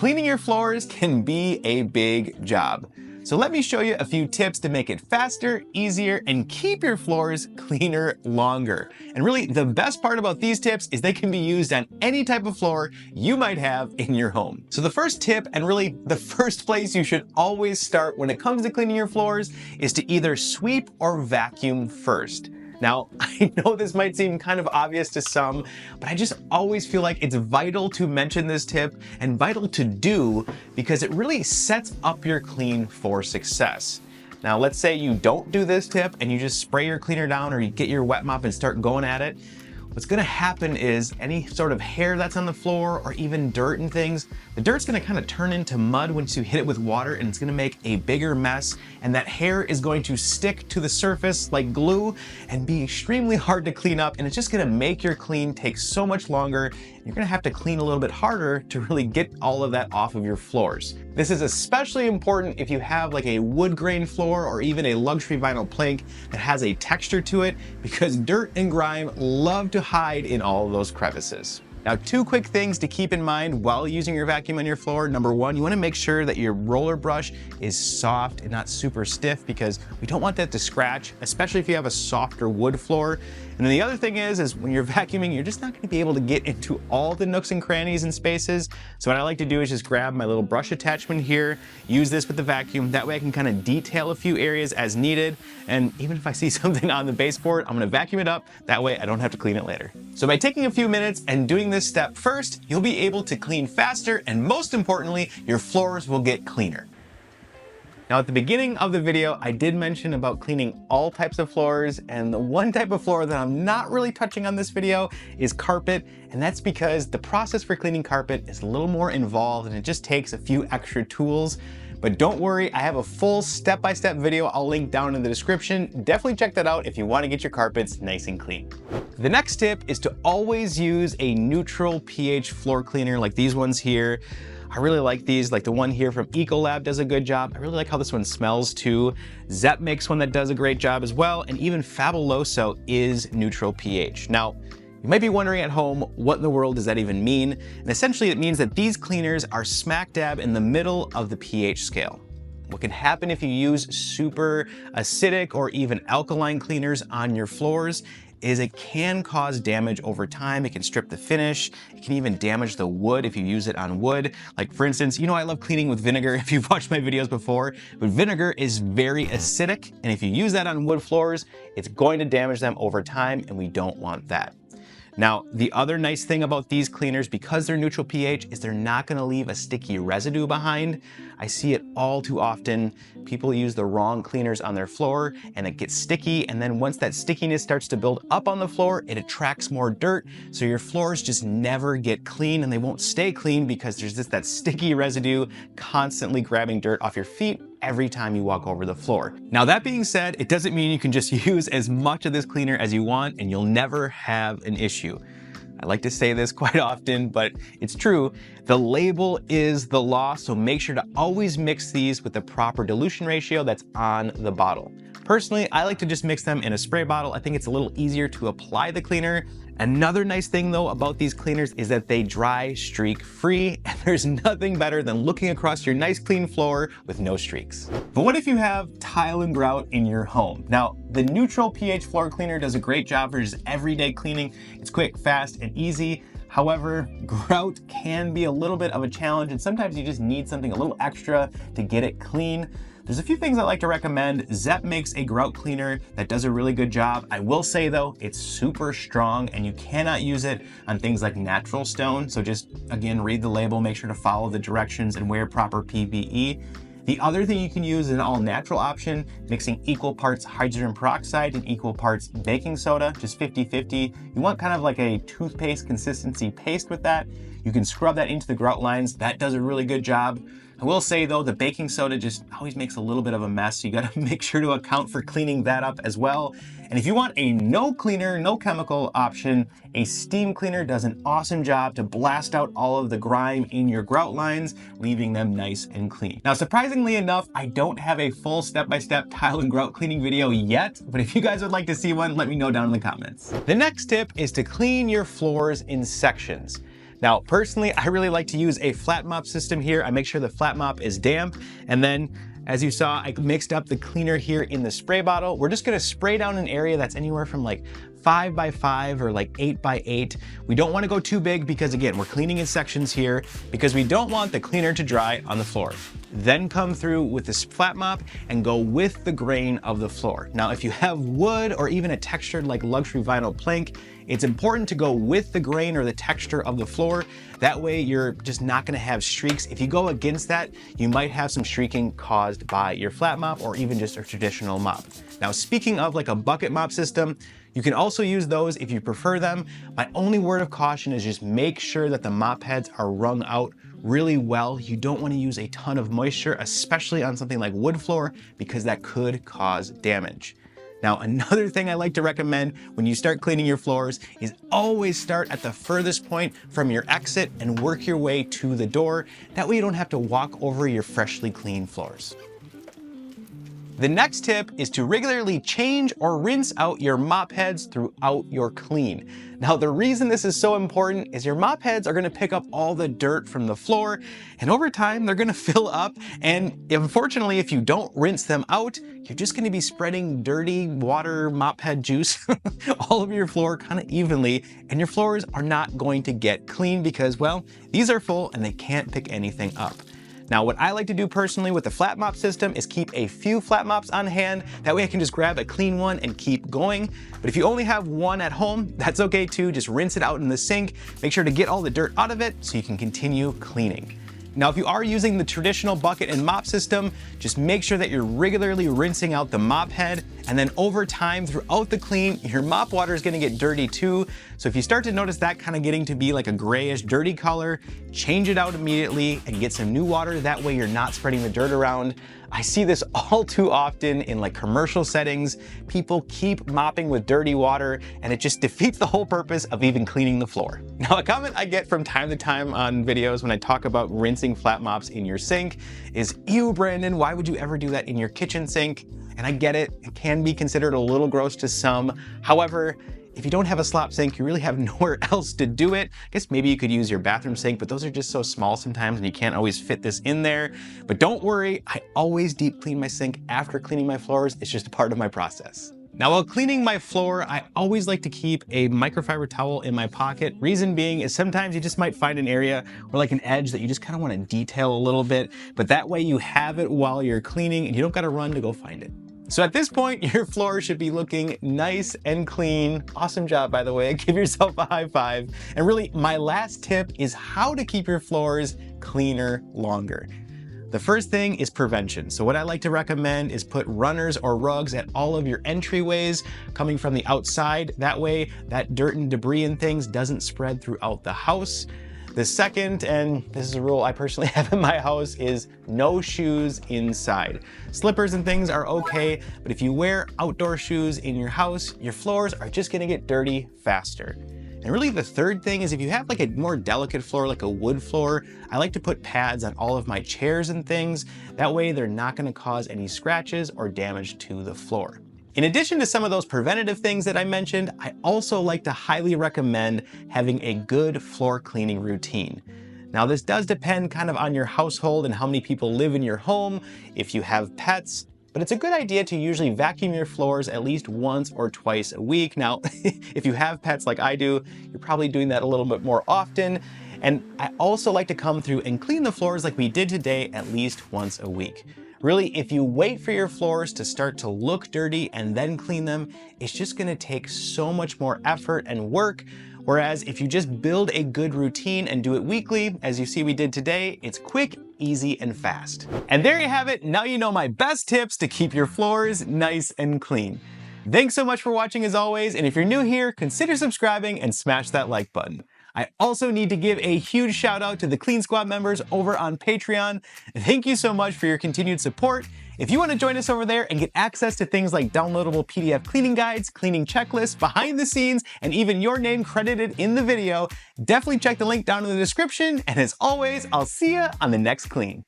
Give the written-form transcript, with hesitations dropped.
Cleaning your floors can be a big job. So let me show you a few tips to make it faster, easier, and keep your floors cleaner longer. And really, the best part about these tips is they can be used on any type of floor you might have in your home. So the first tip, and really the first place you should always start when it comes to cleaning your floors, is to either sweep or vacuum first. Now, I know this might seem kind of obvious to some, but I just always feel like it's vital to mention this tip and vital to do because it really sets up your clean for success. Now, let's say you don't do this tip and you just spray your cleaner down or you get your wet mop and start going at it. What's gonna happen is any sort of hair that's on the floor or even dirt and things, the dirt's gonna kind of turn into mud once you hit it with water, and it's gonna make a bigger mess, and that hair is going to stick to the surface like glue and be extremely hard to clean up, and it's just gonna make your clean take so much longer. You're gonna have to clean a little bit harder to really get all of that off of your floors. This is especially important if you have like a wood grain floor or even a luxury vinyl plank that has a texture to it, because dirt and grime love to hide in all of those crevices. Now, two quick things to keep in mind while using your vacuum on your floor. Number one, you want to make sure that your roller brush is soft and not super stiff, because we don't want that to scratch, especially if you have a softer wood floor. And then the other thing is when you're vacuuming, you're just not going to be able to get into all the nooks and crannies and spaces. So what I like to do is just grab my little brush attachment here, use this with the vacuum. That way I can kind of detail a few areas as needed. And even if I see something on the baseboard, I'm going to vacuum it up. That way I don't have to clean it later. So by taking a few minutes and doing this step first, you'll be able to clean faster, and most importantly, your floors will get cleaner. Now, at the beginning of the video, I did mention about cleaning all types of floors, and the one type of floor that I'm not really touching on this video is carpet, and that's because the process for cleaning carpet is a little more involved and it just takes a few extra tools. But don't worry, I have a full step-by-step video I'll link down in the description. Definitely check that out if you want to get your carpets nice and clean. The next tip is to always use a neutral pH floor cleaner like these ones here. I really like these, like the one here from Ecolab does a good job. I really like how this one smells too. Zepp makes one that does a great job as well, and even Fabuloso is neutral pH. Now, you might be wondering at home, what in the world does that even mean? And essentially it means that these cleaners are smack dab in the middle of the pH scale. What can happen if you use super acidic or even alkaline cleaners on your floors is it can cause damage over time. It can strip the finish. It can even damage the wood if you use it on wood. Like for instance, you know I love cleaning with vinegar if you've watched my videos before, but vinegar is very acidic, and if you use that on wood floors, it's going to damage them over time, and we don't want that. Now, the other nice thing about these cleaners, because they're neutral pH, is they're not going to leave a sticky residue behind. I see it all too often. People use the wrong cleaners on their floor and it gets sticky, and then once that stickiness starts to build up on the floor, it attracts more dirt, so your floors just never get clean, and they won't stay clean because there's just that sticky residue constantly grabbing dirt off your feet every time you walk over the floor. Now, that being said, it doesn't mean you can just use as much of this cleaner as you want and you'll never have an issue. I like to say this quite often, but it's true. The label is the law, so make sure to always mix these with the proper dilution ratio that's on the bottle. Personally, I like to just mix them in a spray bottle. I think it's a little easier to apply the cleaner. Another nice thing though about these cleaners is that they dry streak free, and there's nothing better than looking across your nice clean floor with no streaks. But what if you have tile and grout in your home? Now, the neutral pH floor cleaner does a great job for just everyday cleaning. It's quick, fast, and easy. However, grout can be a little bit of a challenge, and sometimes you just need something a little extra to get it clean. There's a few things I like to recommend. Zepp makes a grout cleaner that does a really good job. I will say though, it's super strong and you cannot use it on things like natural stone. So just, again, read the label, make sure to follow the directions and wear proper PPE. The other thing you can use is an all-natural option, mixing equal parts hydrogen peroxide and equal parts baking soda, just 50-50. You want kind of like a toothpaste consistency paste with that. You can scrub that into the grout lines. That does a really good job. I will say though, the baking soda just always makes a little bit of a mess, so you gotta make sure to account for cleaning that up as well. And if you want a no cleaner, no chemical option, a steam cleaner does an awesome job to blast out all of the grime in your grout lines, leaving them nice and clean. Now, surprisingly enough, I don't have a full step-by-step tile and grout cleaning video yet, but if you guys would like to see one, let me know down in the comments. The next tip is to clean your floors in sections. Now, personally, I really like to use a flat mop system here. I make sure the flat mop is damp, and then as you saw, I mixed up the cleaner here in the spray bottle. We're just gonna spray down an area that's anywhere from like 5 by 5 or like 8 by 8. We don't wanna go too big because again, we're cleaning in sections here because we don't want the cleaner to dry on the floor. Then come through with this flat mop and go with the grain of the floor. Now, if you have wood or even a textured like luxury vinyl plank, it's important to go with the grain or the texture of the floor. That way you're just not gonna have streaks. If you go against that, you might have some streaking caused by your flat mop or even just a traditional mop. Now, speaking of like a bucket mop system, you can also use those if you prefer them. My only word of caution is just make sure that the mop heads are wrung out really well. You don't want to use a ton of moisture, especially on something like wood floor, because that could cause damage. Now, another thing I like to recommend when you start cleaning your floors is always start at the furthest point from your exit and work your way to the door. That way you don't have to walk over your freshly cleaned floors. The next tip is to regularly change or rinse out your mop heads throughout your clean. Now, the reason this is so important is your mop heads are gonna pick up all the dirt from the floor, and over time, they're gonna fill up, and unfortunately, if you don't rinse them out, you're just gonna be spreading dirty water mop head juice all over your floor kind of evenly, and your floors are not going to get clean because, well, these are full and they can't pick anything up. Now, what I like to do personally with the flat mop system is keep a few flat mops on hand. That way I can just grab a clean one and keep going. But if you only have one at home, that's okay too. Just rinse it out in the sink. Make sure to get all the dirt out of it so you can continue cleaning. Now, if you are using the traditional bucket and mop system, just make sure that you're regularly rinsing out the mop head, and then over time throughout the clean, your mop water is gonna get dirty too. So if you start to notice that kind of getting to be like a grayish, dirty color, change it out immediately and get some new water. That way you're not spreading the dirt around. I see this all too often in like commercial settings. People keep mopping with dirty water and it just defeats the whole purpose of even cleaning the floor. Now, a comment I get from time to time on videos when I talk about rinsing flat mops in your sink is, "Ew, Brandon, why would you ever do that in your kitchen sink?" And I get it, it can be considered a little gross to some. However, if you don't have a slop sink, you really have nowhere else to do it. I guess maybe you could use your bathroom sink, but those are just so small sometimes and you can't always fit this in there. But don't worry, I always deep clean my sink after cleaning my floors. It's just a part of my process. Now, while cleaning my floor, I always like to keep a microfiber towel in my pocket. Reason being is sometimes you just might find an area or like an edge that you just kind of want to detail a little bit, but that way you have it while you're cleaning and you don't got to run to go find it. So at this point, your floor should be looking nice and clean. Awesome job, by the way. Give yourself a high five. And really, my last tip is how to keep your floors cleaner longer. The first thing is prevention. So what I like to recommend is put runners or rugs at all of your entryways coming from the outside. That way, that dirt and debris and things doesn't spread throughout the house. The second, and this is a rule I personally have in my house, is no shoes inside. Slippers and things are okay, but if you wear outdoor shoes in your house, your floors are just gonna get dirty faster. And really the third thing is if you have like a more delicate floor, like a wood floor, I like to put pads on all of my chairs and things. That way they're not gonna cause any scratches or damage to the floor. In addition to some of those preventative things that I mentioned, I also like to highly recommend having a good floor cleaning routine. Now, this does depend kind of on your household and how many people live in your home, if you have pets, but it's a good idea to usually vacuum your floors at least once or twice a week. Now, if you have pets like I do, you're probably doing that a little bit more often. And I also like to come through and clean the floors like we did today at least once a week. Really, if you wait for your floors to start to look dirty and then clean them, it's just gonna take so much more effort and work. Whereas if you just build a good routine and do it weekly, as you see we did today, it's quick, easy, and fast. And there you have it. Now you know my best tips to keep your floors nice and clean. Thanks so much for watching as always, and if you're new here, consider subscribing and smash that like button. I also need to give a huge shout out to the Clean Squad members over on Patreon. Thank you so much for your continued support. If you want to join us over there and get access to things like downloadable PDF cleaning guides, cleaning checklists, behind the scenes, and even your name credited in the video, definitely check the link down in the description. And as always, I'll see you on the next clean.